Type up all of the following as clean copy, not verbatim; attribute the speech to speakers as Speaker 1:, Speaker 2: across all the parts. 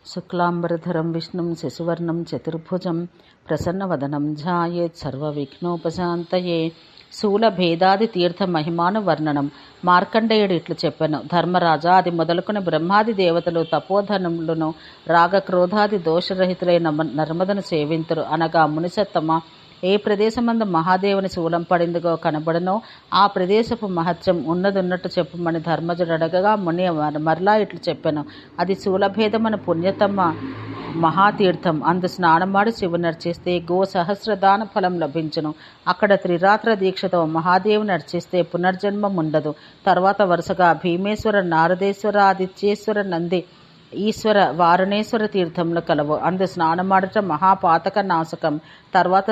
Speaker 1: శుక్లాంబరధరం విష్ణుం శశివర్ణం చతుర్భుజం ప్రసన్నవదనం ధ్యాయేత్ సర్వవిఘ్నోపశాంతయే. శూలభేదాది తీర్థ మహిమాను వర్ణనం. మార్కండేయుడు ఇట్లు చెప్పెను: ధర్మరాజా, అది మొదలుకొని బ్రహ్మాది దేవతలు తపోధనములను రాగక్రోధాది దోషరహితులైన నర్మదను సేవింతురు. అనగా మునిసత్తమ, ఏ ప్రదేశమందు మహాదేవుని శూలం పడిందిగో కనబడనో ఆ ప్రదేశపు మహత్యం ఉన్నదున్నట్టు చెప్పుమని ధర్మజుడు అడగగా ముని మరలా ఇట్లు చెప్పెను: అది శూలభేదమని పుణ్యతమ మహాతీర్థం. అందు స్నానమాడి శివుని అర్చిస్తే గో సహస్రదాన ఫలం లభించును. అక్కడ త్రిరాత్ర దీక్షతో మహాదేవుని అర్చిస్తే పునర్జన్మం ఉండదు. తర్వాత వరుసగా భీమేశ్వర, నారదేశ్వర, ఆదిత్యేశ్వర, నంది ఈశ్వర, వారణేశ్వర తీర్థములు కలవు. అందు స్నానమాడట మహాపాతక నాశకం. తర్వాత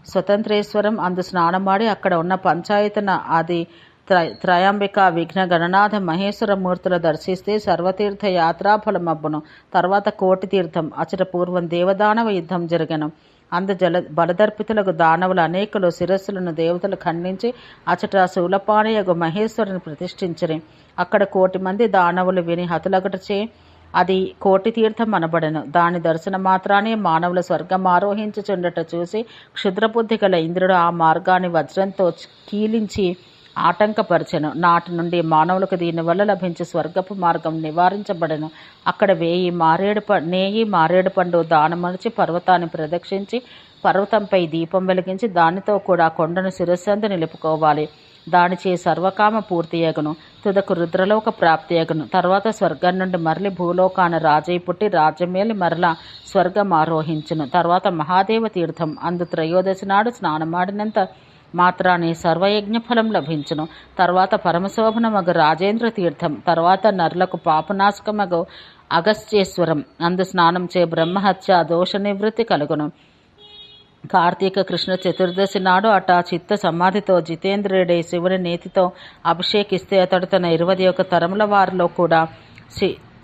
Speaker 1: స్వతంత్రేశ్వరం అందు స్నానమాడి అక్కడ ఉన్న పంచాయతన ఆది త్రయాంబిక, విఘ్న గణనాథ మహేశ్వర మూర్తులు దర్శిస్తే సర్వతీర్థ యాత్రాఫలమబ్బును. తర్వాత కోటి తీర్థం. అచట పూర్వం దేవదానవ యుద్ధం జరిగెను. అందు బలదర్పితులకు దానవులు అనేకులు శిరస్సులను దేవతలు ఖండించి అచట శూలపాణయగు మహేశ్వరుని ప్రతిష్ఠించిరి. అక్కడ 1,000,000 మంది దానవులు విని హతులగటచే అది కోటి తీర్థం అనబడెను. దాని దర్శన మాత్రానే మానవులు స్వర్గం ఆరోహించుచుండట చూసి క్షుద్రబుద్ధి గల ఇంద్రుడు ఆ మార్గాన్ని వజ్రంతో కీలించి ఆటంకపరచెను. నాటి నుండి మానవులకు దీనివల్ల లభించే స్వర్గపు మార్గం నివారించబడెను. అక్కడ నేయి మారేడు పండు దానమనిచి పర్వతాన్ని ప్రదక్షించి పర్వతంపై దీపం వెలిగించి దానితో కూడా కొండను శిరస్సందు నిలుపుకోవాలి. దానిచే సర్వకామ పూర్తియగును. తుదకు రుద్రలోక ప్రాప్తియగును. తర్వాత స్వర్గం నుండి మరలి భూలోకాన రాజై పుట్టి రాజ్యమేలి మరలా స్వర్గం ఆరోహించును. తర్వాత మహాదేవ తీర్థం. అందు త్రయోదశి నాడు స్నానమాడినంత మాత్రాన్ని సర్వయజ్ఞ ఫలం లభించును. తర్వాత పరమశోభనమగు రాజేంద్ర తీర్థం. తర్వాత నరులకు పాపనాశకమగు అగస్త్యేశ్వరం. అందు స్నానం చే బ్రహ్మహత్య దోష నివృత్తి కలుగును. కార్తీక కృష్ణ చతుర్దశి నాడు అట చిత్త సమాధితో జితేంద్రుడై శివుని నేతితో అభిషేకిస్తే అతడు తన 21 తరముల వారిలో కూడా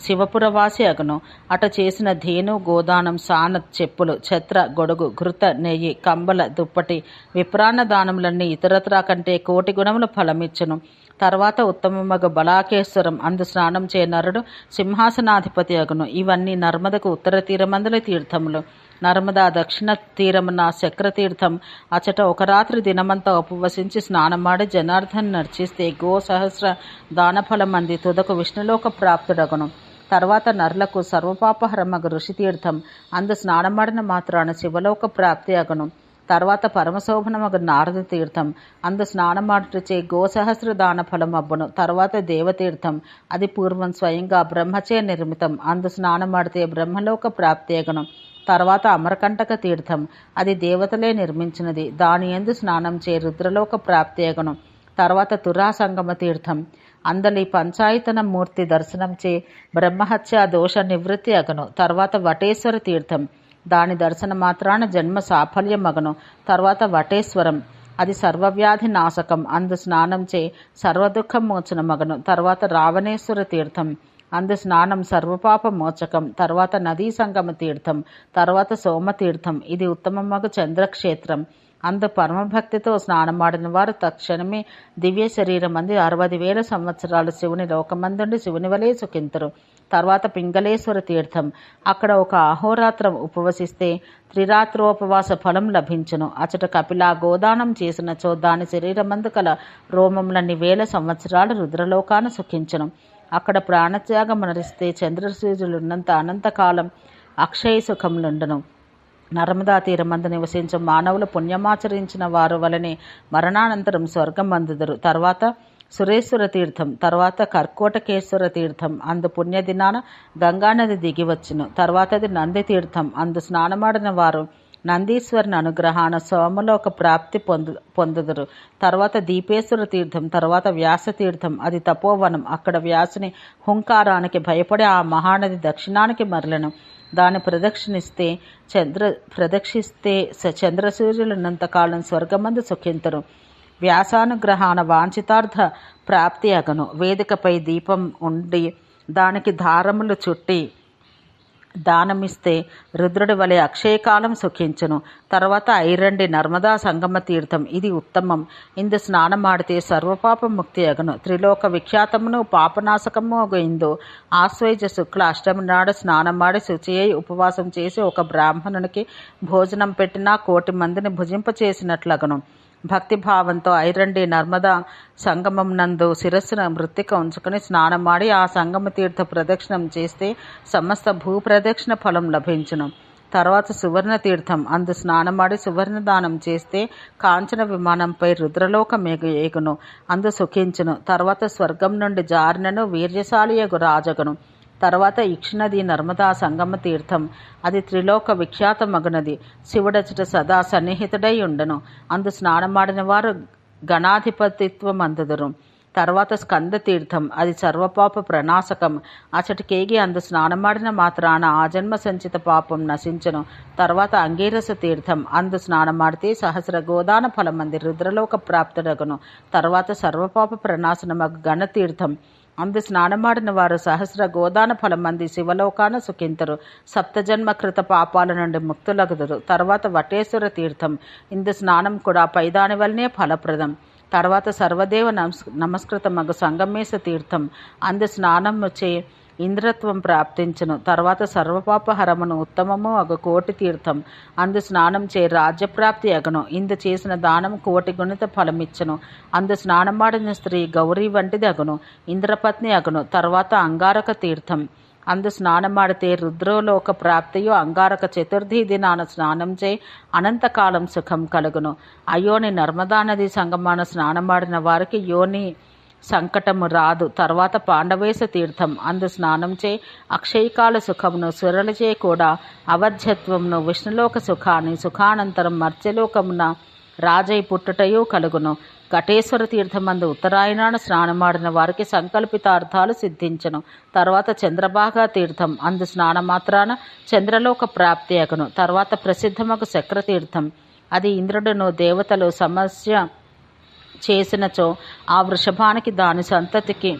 Speaker 1: శివపురవాసి అగును. అట చేసిన ధేను, గోదానం, సానత్, చెప్పులు, ఛత్ర, గొడుగు, ఘృత, నెయ్యి, కంబల, దుప్పటి, విప్రాన్న దానములన్నీ ఇతరత్రా కంటే 1,000,000 గుణములు ఫలమిచ్చును. తర్వాత ఉత్తమమగు బలాకేశ్వరం. అందు స్నానం చే నరుడు సింహాసనాధిపతి అగును. ఇవన్నీ నర్మదకు ఉత్తర తీరమందుల తీర్థములు. నర్మదా దక్షిణ తీరమున చక్రతీర్థం. అచట ఒక రాత్రి దినమంతా ఉపవసించి స్నానమాడి జనార్దన్ నర్చిస్తే గో సహస్ర దానఫలం అంది తుదకు విష్ణులోక ప్రాప్తుడగును. తర్వాత నరులకు సర్వపాపహరమగు ఋషితీర్థం. అందు స్నానమాడిన మాత్రాన శివలోక ప్రాప్తి అగును. తర్వాత పరమశోభనమగు నారద తీర్థం. అందు స్నానమాడుటచే గోసహస్ర దాన ఫలం అబ్బును. తర్వాత దేవతీర్థం. అది పూర్వం స్వయంగా బ్రహ్మచే నిర్మితం. అందు స్నానమాడితే బ్రహ్మలోక ప్రాప్తి అగును. తర్వాత అమరకంటక తీర్థం. అది దేవతలే నిర్మించినది. దాని యందు స్నానం చే రుద్రలోక ప్రాప్తి అగును. తర్వాత తురాసంగమ తీర్థం. అందలి పంచాయతన మూర్తి దర్శనం చే బ్రహ్మహత్య దోష నివృత్తి అగును. తర్వాత వటేశ్వర తీర్థం. దాని దర్శన మాత్రాన జన్మ సాఫల్యమగను. తర్వాత వటేశ్వరం. అది సర్వవ్యాధి నాశకం. అందు స్నానం చే సర్వదుఃఖం మోచనమగను. తర్వాత రావణేశ్వర తీర్థం. అందు స్నానం సర్వపాప మోచకం. తర్వాత నదీ సంగమ తీర్థం. తర్వాత సోమతీర్థం. ఇది ఉత్తమమగు చంద్రక్షేత్రం. అందు పరమభక్తితో స్నానమాడిన వారు తక్షణమే దివ్య శరీరం అంది 60,000 సంవత్సరాలు శివుని లోకమందుండి శివుని వలె సుఖింతురు. తర్వాత పింగళేశ్వర తీర్థం. అక్కడ ఒక అహోరాత్రం ఉపవసిస్తే త్రిరాత్రోపవాస ఫలం లభించును. అచట కపిలా గోదానం చేసినచో దాని శరీరమందు కల రోమములన్ని 1000 సంవత్సరాలు రుద్రలోకాన సుఖించును. అక్కడ ప్రాణత్యాగం నరిస్తే చంద్రసూర్యులున్నంత అనంతకాలం అక్షయ సుఖములుండును. నర్మదా తీరమందు నివసించు మానవులు పుణ్యమాచరించిన వారు వలనే మరణానంతరం స్వర్గం అందుదురు. తర్వాత సురేశ్వర తీర్థం. తర్వాత కర్కోటకేశ్వర తీర్థం. అందు పుణ్యదినాన గంగానది దిగివచ్చును. తర్వాతది నంది తీర్థం. అందు స్నానమాడిన వారు నందీశ్వరుని అనుగ్రహాన సోమలోక ప్రాప్తి పొందుదురు. తర్వాత దీపేశ్వర తీర్థం. తర్వాత వ్యాస తీర్థం. అది తపోవనం. అక్కడ వ్యాసుని హుంకారానికి భయపడి ఆ మహానది దక్షిణానికి మరలను. దాన్ని ప్రదక్షిస్తే చంద్రసూర్యులున్నంతకాలం స్వర్గమందు సుఖింతురు. వ్యాసానుగ్రహాన వాంఛితార్థ ప్రాప్తి అగను. వేదికపై దీపం ఉండి దానికి దారములు చుట్టి దానమిస్తే రుద్రుడి వలె అక్షయకాలం సుఖించును. తర్వాత ఐరండి నర్మదా సంగమ తీర్థం, ఇది ఉత్తమం. ఇందు స్నానమాడితే సర్వపాప ముక్తి అగును. త్రిలోక విఖ్యాతమును పాపనాశకము అగు ఇందు ఆశ్వయుజ శుక్ల అష్టమి నాడు స్నానమాడి శుచి అయి ఉపవాసం చేసి ఒక బ్రాహ్మణునికి భోజనం పెట్టినా 1,000,000 మందిని భుజింపచేసినట్లగును. భక్తిభావంతో ఐరండి నర్మదా సంగమం నందు శిరస్సున మృత్తిక ఉంచుకుని స్నానమాడి ఆ సంగమ తీర్థ ప్రదక్షిణం చేస్తే సమస్త భూప్రదక్షిణ ఫలం లభించును. తర్వాత సువర్ణ తీర్థం, అందు స్నానమాడి సువర్ణ దానం చేస్తే కాంచన విమానంపై రుద్రలోకం ఏగును, అందు సుఖించును. తర్వాత స్వర్గం నుండి జారినను వీర్యశాలియగు రాజగును. తర్వాత ఇక్షునది నర్మదా సంగమ తీర్థం, అది త్రిలోక విఖ్యాతమగునది. శివుడచట సదా సన్నిహితుడై ఉండను, అందు స్నానమాడిన వారు గణాధిపతిత్వం అందుదురు. తర్వాత స్కంద తీర్థం, అది సర్వపాప ప్రణాశకం. అచటికేగి అందు స్నానమాడిన మాత్రాన ఆజన్మ సంచిత పాపం నశించను. తర్వాత అంగీరస తీర్థం, అందు స్నానమాడితే సహస్ర గోదాన ఫలమంది రుద్రలోక ప్రాప్తుడగును. తర్వాత సర్వపాప ప్రణాశనమగు గణతీర్థం, అందు స్నానమాడిన వారు సహస్ర గోదాన ఫలమంది శివలోకాన సుఖింతరు. సప్తజన్మ కృత పాపాల నుండి ముక్తులగుదురు. తర్వాత వటేశ్వర తీర్థం, ఇందు స్నానం కూడా పైదాని వల్లనే ఫలప్రదం. తర్వాత సర్వదేవ నమస్కృత మగు సంగమేశ తీర్థం, అందు స్నానము చే ఇంద్రత్వం ప్రాప్తించును. తర్వాత సర్వపాపహరమును ఉత్తమము అగు 1,000,000 తీర్థం, అందు స్నానం చే రాజ్యప్రాప్తి అగును. ఇందు చేసిన దానం 1,000,000 గుణిత ఫలమిచ్చును. అందు స్నానమాడిన స్త్రీ గౌరీ వంటిది అగును, ఇంద్రపత్ని అగును. తర్వాత అంగారక తీర్థం, అందు స్నానమాడితే రుద్రలోక ప్రాప్తియు. అంగారక చతుర్థి దినాన స్నానం చే అనంతకాలం సుఖం కలుగును. అయోని నర్మదా నది సంగమాన స్నానమాడిన వారికి యోని సంకటము రాదు. తర్వాత పాండవేశ తీర్థం, అందు స్నానం చే అక్షయకాల సుఖమును, సురలచే కూడా అవధ్యత్వమును, విష్ణులోక సుఖాన్ని, సుఖానంతరం మర్త్యలోకమున రాజై పుట్టుటయు కలుగును. ఘటేశ్వర తీర్థమందు ఉత్తరాయణాన స్నానమాడిన వారికి సంకల్పితార్థాలు సిద్ధించను. తర్వాత చంద్రభాగా తీర్థం, అందు స్నానమాత్రాన చంద్రలోక ప్రాప్తి అగును. తర్వాత ప్రసిద్ధమగు చక్రతీర్థం, అది ఇంద్రుడును దేవతలు సమస్య చేసినచో ఆ వృషభానికి దాని సంతతికి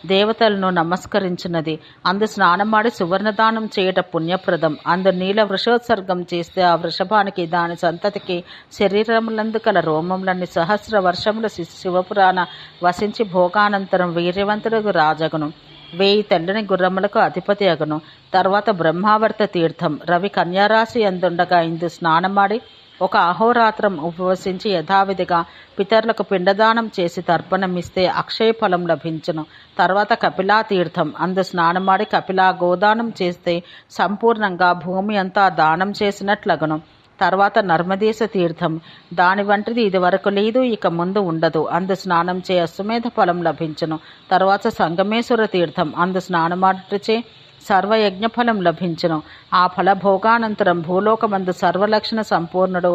Speaker 1: దేవతలను నమస్కరించినది. అందు స్నానమాడి సువర్ణదానం చేయట పుణ్యప్రదం. అందు నీల వృషోత్సర్గం చేస్తే ఆ వృషభానికి దాని సంతతికి శరీరములందు కల రోమములన్నీ సహస్ర వర్షముల శివపురాణ వసించి భోగానంతరం వీర్యవంతుడు రాజగును. 1000 తెల్లని గుర్రములకు అధిపతి అగును. తర్వాత బ్రహ్మావర్త తీర్థం, రవి కన్యారాశి అందుండగా ఇందు స్నానమాడి ఒక అహోరాత్రం ఉపవసించి యథావిధిగా పితరులకు పిండదానం చేసి తర్పణమిస్తే అక్షయ ఫలం లభించును. తర్వాత కపిలా తీర్థం, అందు స్నానమాడి కపిలా గోదానం చేస్తే సంపూర్ణంగా భూమి అంతా దానం చేసినట్లగును. తర్వాత నర్మదేశ తీర్థం, దాని వంటిది ఇది వరకు లేదు, ఇక ముందు ఉండదు. అందు స్నానం చే అశ్వమేధ ఫలం లభించును. తర్వాత సంగమేశ్వర తీర్థం, అందు స్నానమాడుటచే సర్వయజ్ఞఫలం లభించును. ఆ ఫలభోగానంతరం భూలోకమందు సర్వలక్షణ సంపూర్ణుడు,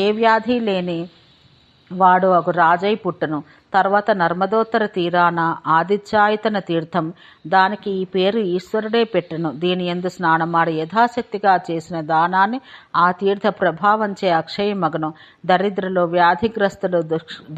Speaker 1: ఏ వ్యాధి లేని వాడు అగు రాజై పుట్టును. తర్వాత నర్మదోత్తర తీరాన ఆదిత్యాయతన తీర్థం, దానికి ఈ పేరు ఈశ్వరుడే పెట్టెను. దీని యందు స్నానమాడి యథాశక్తిగా చేసిన దానాన్ని ఆ తీర్థ ప్రభావంచే అక్షయమగును. దరిద్రులు, వ్యాధిగ్రస్తులు,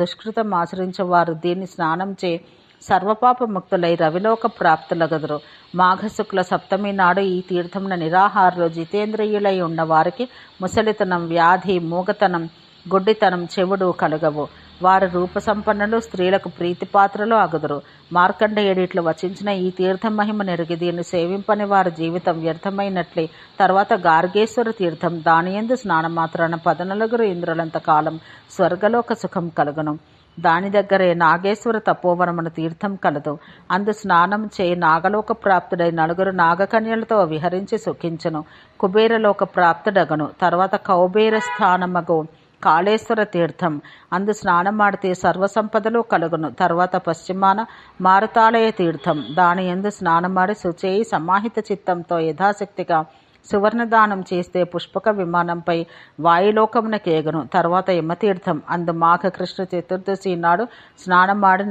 Speaker 1: దుష్కృతం ఆచరించేవారు దీన్ని స్నానం చే సర్వపాప ముక్తులై రవిలోక ప్రాప్తులగదురు. మాఘశుక్ల సప్తమి నాడు ఈ తీర్థంన నిరాహారులు, జితేంద్రియులై ఉన్న వారికి ముసలితనం, వ్యాధి, మూగతనం, గుడ్డితనం, చెవుడు కలుగవు. వారు రూపసంపన్నులు, స్త్రీలకు ప్రీతిపాత్రలు అగుదురు. మార్కండేయుడిట్లు వచించిన ఈ తీర్థ మహిమ నెరిగి దీన్ని సేవింపని వారి జీవితం వ్యర్థమైనట్లే. తర్వాత గార్గేశ్వర తీర్థం, దానియందు స్నానమాత్రాన 14 ఇంద్రులంత కాలం స్వర్గలోక సుఖం కలుగును. దాని దగ్గరే నాగేశ్వర తపోవనమున తీర్థం కలదు. అందు స్నానం చే నాగలోక ప్రాప్తుడై 4 నాగకన్యలతో విహరించి సుఖించును. కుబేరలోక ప్రాప్తుడగను. తర్వాత కౌబేర స్థానమగు కాళేశ్వర తీర్థం, అందు స్నానమాడితే సర్వసంపదలు కలుగును. తర్వాత పశ్చిమాన మారుతాలయ తీర్థం, దాని యందు స్నానమాడి శుచేయి సమాహిత చిత్తంతో యథాశక్తిగా సువర్ణదానం చేస్తే పుష్పక విమానంపై వాయులోకమున కేగను. తర్వాత యమతీర్థం, అందు మాఘ కృష్ణ చతుర్దశి నాడు స్నానమాడి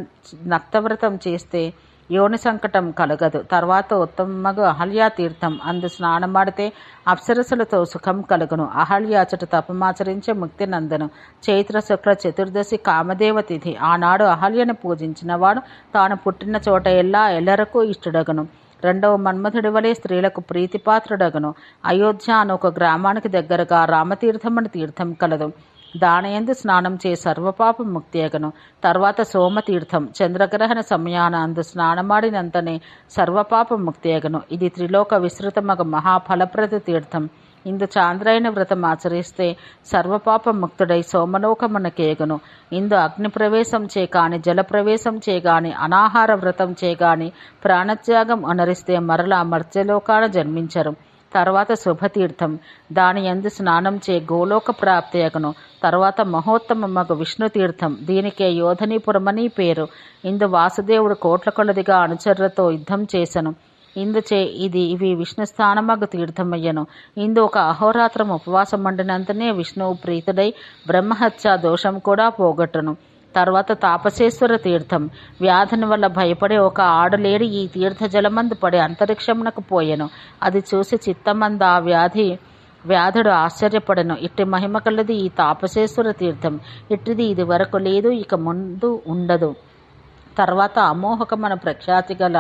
Speaker 1: నక్తవ్రతం చేస్తే యోని సంకటం కలగదు. తర్వాత ఉత్తమగు అహల్యా తీర్థం, అందు స్నానమాడితే అప్సరసులతో సుఖం కలుగును. అహల్యాచట తపమాచరించే ముక్తి నందను. చైత్ర శుక్ల చతుర్దశి కామదేవ తిథి, ఆనాడు అహల్యను పూజించినవాడు తాను పుట్టిన చోట ఎల్లరకు ఇష్టడగను. రెండవ మన్మథుడి వలె స్త్రీలకు ప్రీతిపాత్రుడగను. అయోధ్య అను ఒక గ్రామానికి దగ్గరగా రామతీర్థమని తీర్థం కలదు. దానియందు స్నానం చే సర్వపాప ముక్తి అగను. తర్వాత సోమతీర్థం చంద్రగ్రహణ సమయాన అందు స్నానమాడినంతనే సర్వపాప ముక్తి అగను. ఇది త్రిలోక విస్తృతమగ మహాఫలప్రద తీర్థం. ఇందు చాంద్రాయణ వ్రతం ఆచరిస్తే సర్వపాప ముక్తుడై సోమలోకమునకేగను. ఇందు అగ్ని ప్రవేశం చేగాని, జల ప్రవేశం చేగాని, అనాహార వ్రతం చేగాని, ప్రాణత్యాగం అనరిస్తే మరలా మర్త్యలోకాన జన్మించరు. తర్వాత శుభతీర్థం దాని యందు స్నానం చే గోలోక ప్రాప్తి అగును. తర్వాత మహోత్తమమగు విష్ణు తీర్థం, దీనికే యోధనీపురమని పేరు. ఇందు వాసుదేవుడు కోట్ల కొలదిగా అనుచరులతో యుద్ధం చేసెను. ఇందుచే ఇవి విష్ణు స్థానమగు తీర్థమయ్యను. ఇందు ఒక అహోరాత్రం ఉపవాసం మండినంతనే విష్ణువు ప్రీతుడై బ్రహ్మహత్య దోషం కూడా పోగొట్టును. తర్వాత తాపసేశ్వర తీర్థం, వ్యాధుని వల్ల భయపడే ఒక ఆడలేడి ఈ తీర్థ జలమందు పడి అంతరిక్షమునకు పోయెను. అది చూసి చిత్తమంద ఆ వ్యాధుడు ఆశ్చర్యపడెను. ఇట్టి మహిమ కలది ఈ తాపసేశ్వర తీర్థం. ఇట్టిది ఇది వరకు లేదు, ఇక ముందు ఉండదు. తర్వాత అమోహకమైన ప్రఖ్యాతి గల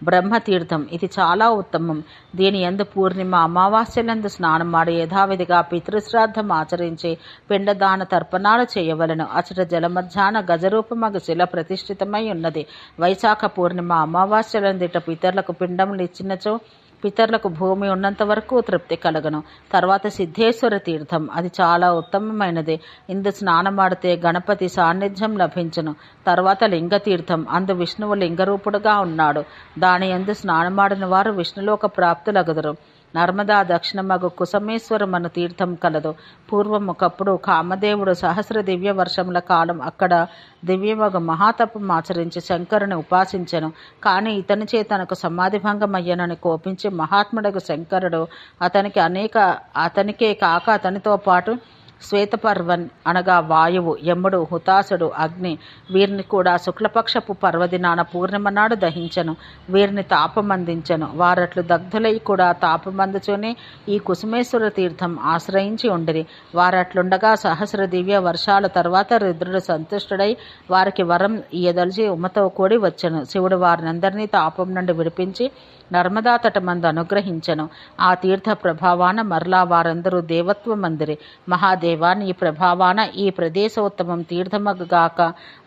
Speaker 1: బ్రహ్మతీర్థం, ఇది చాలా ఉత్తమం. దీని యందు పూర్ణిమ అమావాస్యలందు స్నానమాడి యథావిధిగా పితృశ్రాద్ధం ఆచరించి పిండదాన తర్పణాలు చేయవలను. అచట జలమధ్యాన గజరూపమగు శిల ప్రతిష్ఠితమై ఉన్నది. వైశాఖ పూర్ణిమ అమావాస్యలందిట పితరులకు పిండములు ఇచ్చినచో పితరులకు భూమి ఉన్నంత వరకు తృప్తి కలగను. తర్వాత సిద్ధేశ్వర తీర్థం, అది చాలా ఉత్తమమైనది. ఇందు స్నానమాడితే గణపతి సాన్నిధ్యం లభించును. తర్వాత లింగతీర్థం, అందు విష్ణువు లింగరూపుడుగా ఉన్నాడు. దాని యందు స్నానమాడిన వారు విష్ణులోక ప్రాప్తులగుదురు. నర్మదా దక్షిణమగు కుసమేశ్వరమను తీర్థం కలదు. పూర్వముకప్పుడు కామదేవుడు సహస్ర దివ్య వర్షముల కాలం అక్కడ దివ్యమగు మహాతపం ఆచరించి శంకరుని ఉపాసించెను. కానీ ఇతనిచే తనకు సమాధి భంగమయ్యనని కోపించి మహాత్ముడగు శంకరుడు అతనికే కాక అతనితో పాటు శ్వేతపర్వన్ అనగా వాయువు, యముడు, హుతాసుడు, అగ్ని వీరిని కూడా శుక్లపక్షపు పర్వదినాన పూర్ణిమ నాడు దహించెను. వీరిని తాపమందించెను. వారట్లు దగ్ధులై కూడా తాపమందుచూనే ఈ కుసుమేశ్వర తీర్థం ఆశ్రయించి ఉండిరి. వారట్లుండగా సహస్ర దివ్య వర్షాల తర్వాత రుద్రుడు సంతుష్టుడై వారికి వరం ఇయ్యదలిచి ఉమతో కూడి వచ్చెను. శివుడు వారినందరినీ తాపం నుండి విడిపించి నర్మదా తటమందు అనుగ్రహించెను. ఆ తీర్థ ప్రభావాన మరలా వారందరూ దేవత్వమందిరి. మహాదేవాన్ని ఈ ప్రభావాన ఈ ప్రదేశోత్తమం తీర్థమగుగాక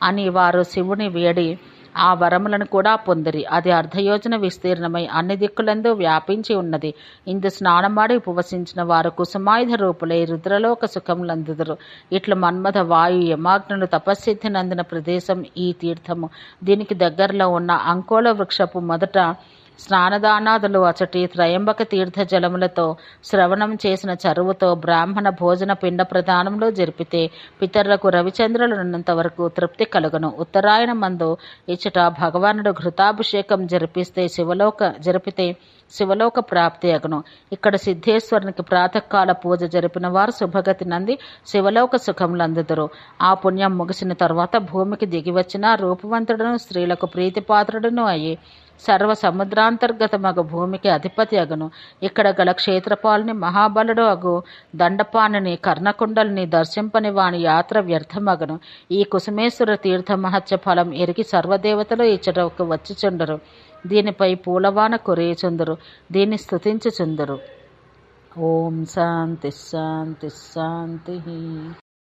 Speaker 1: అని వారు శివుని వేడి ఆ వరములను కూడా పొందిరి. అది అర్ధయోజన విస్తీర్ణమై అన్ని దిక్కులందు వ్యాపించి ఉన్నది. ఇందు స్నానమాడి ఉపవసించిన వారు కుసుమాయుధ రూపులై రుద్రలోక సుఖములందుదురు. ఇట్లు మన్మథ వాయు యమాగ్నులు తపస్సిద్ధి నందిన ప్రదేశం ఈ తీర్థము. దీనికి దగ్గరలో ఉన్న అంకోల వృక్షపు మొదట స్నానదానాదులు అచటి త్రయంబక తీర్థ జలములతో శ్రవణం చేసిన చరువుతో బ్రాహ్మణ భోజన పిండ ప్రదానంలో జరిపితే పితరులకు రవిచంద్రులున్నంత వరకు తృప్తి కలుగును. ఉత్తరాయణ మందు ఇచ్చట భగవానుడు ఘృతాభిషేకం జరిపితే శివలోక ప్రాప్తి అగును. ఇక్కడ సిద్ధేశ్వరునికి ప్రాతకాల పూజ జరిపిన వారు శుభగతి నంది శివలోక సుఖములందుదురు. ఆ పుణ్యం ముగిసిన తర్వాత భూమికి దిగివచ్చిన రూపవంతుడును స్త్రీలకు ప్రీతిపాత్రుడును అయ్యి సర్వ సముద్రాంతర్గతమగు భూమికి అధిపతి అగును. ఇక్కడ గల క్షేత్రపాలని మహాబలుడు అగు దండపాణిని కర్ణకుండలిని దర్శింపని వాని యాత్ర వ్యర్థమగను. ఈ కుసుమేశ్వర తీర్థ మహత్య ఫలం ఎరిగి సర్వదేవతలు ఇచ్చటకు వచ్చిచుండరు. దీనిపై పూలవాన కురేచుందరు, దీన్ని స్తుతించుచుందరు. ఓం శాంతి శాంతి శాంతి.